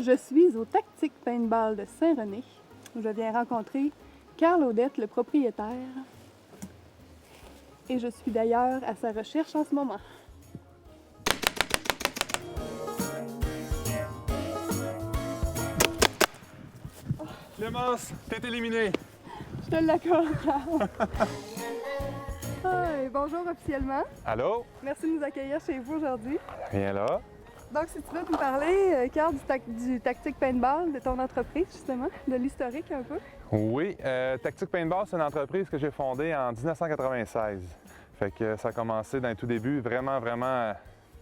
Je suis au Tactique Paintball de Saint-René, où je viens rencontrer Carl Audette, le propriétaire. Et je suis d'ailleurs à sa recherche en ce moment. Clémence, t'es éliminée. Je te l'accorde, Carl. Et bonjour officiellement. Allô? Merci de nous accueillir chez vous aujourd'hui. Rien là. Donc, si tu veux nous parler, Carl, du Tactique Paintball, de ton entreprise, justement, de l'historique un peu. Oui, Tactique Paintball, c'est une entreprise que j'ai fondée en 1996. Fait que ça a commencé dans les tout débuts, vraiment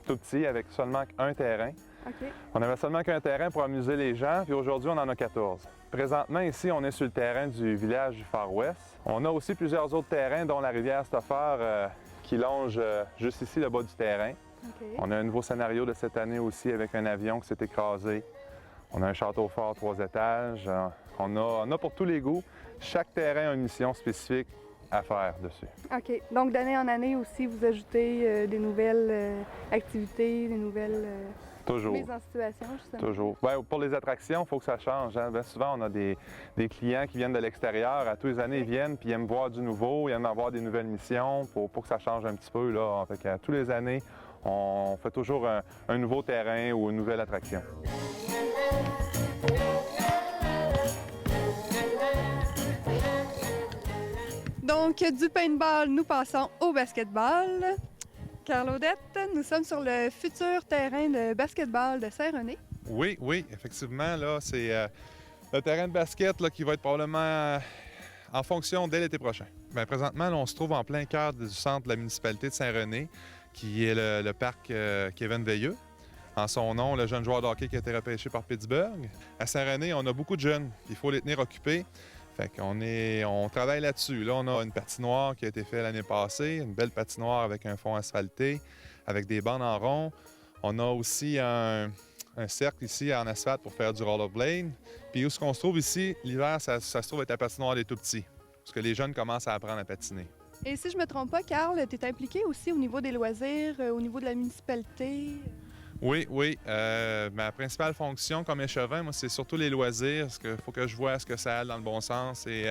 tout petit, avec seulement un terrain. OK. On avait seulement qu'un terrain pour amuser les gens, puis aujourd'hui, on en a 14. Présentement, ici, on est sur le terrain du village du Far West. On a aussi plusieurs autres terrains, dont la rivière Stauffer, qui longe juste ici, le bas du terrain. OK. On a un nouveau scénario de cette année aussi avec un avion qui s'est écrasé. On a un château fort 3 étages. On a pour tous les goûts. Chaque terrain a une mission spécifique à faire dessus. OK. Donc, d'année en année aussi, vous ajoutez des nouvelles activités, des nouvelles Toujours. mises en situation, justement. Toujours. Ben, pour les attractions, il faut que ça change. Hein? Bien souvent, on a des clients qui viennent de l'extérieur. À tous les années, ils viennent puis ils aiment voir du nouveau, ils aiment avoir des nouvelles missions pour que ça change un petit peu. Là. Fait qu'à tous les années, on fait toujours un nouveau terrain ou une nouvelle attraction. Donc, du paintball, nous passons au basketball. Carl Audette, nous sommes sur le futur terrain de basketball de Saint-René. Oui, effectivement, là, c'est le terrain de basket là, qui va être probablement en fonction dès l'été prochain. Bien, présentement, là, on se trouve en plein cœur du centre de la municipalité de Saint-René, qui est le parc Kevin Veilleux. En son nom, le jeune joueur de hockey qui a été repêché par Pittsburgh. À Saint-René, on a beaucoup de jeunes. Il faut les tenir occupés. Fait qu'on travaille là-dessus. Là, on a une patinoire qui a été faite l'année passée, une belle patinoire avec un fond asphalté, avec des bandes en rond. On a aussi un cercle ici en asphalte pour faire du rollerblade. Puis où ce qu'on se trouve ici, l'hiver, ça se trouve être la patinoire des tout-petits, parce que les jeunes commencent à apprendre à patiner. Et si je ne me trompe pas, Carl, tu es impliqué aussi au niveau des loisirs, au niveau de la municipalité? Oui. Ma principale fonction comme échevin, moi, c'est surtout les loisirs, parce qu'il faut que je vois ce que ça aille dans le bon sens et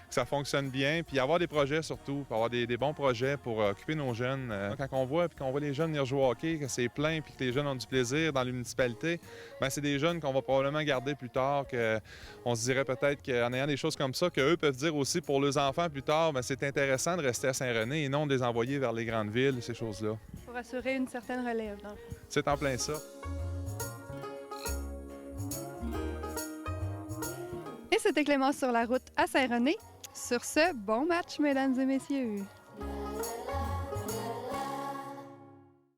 que ça fonctionne bien. Puis avoir des projets surtout, avoir des bons projets pour occuper nos jeunes. Quand on voit les jeunes venir jouer au hockey, que c'est plein, puis que les jeunes ont du plaisir dans les municipalités, bien, c'est des jeunes qu'on va probablement garder plus tard, qu'on se dirait peut-être qu'en ayant des choses comme ça, qu'eux peuvent dire aussi pour leurs enfants plus tard, bien, c'est intéressant de rester à Saint-René et non de les envoyer vers les grandes villes, ces choses-là. Pour assurer une certaine relève, dans le fond. C'est en plein ça. Et c'était Clémence sur la route à Saint-René. Sur ce, bon match, mesdames et messieurs!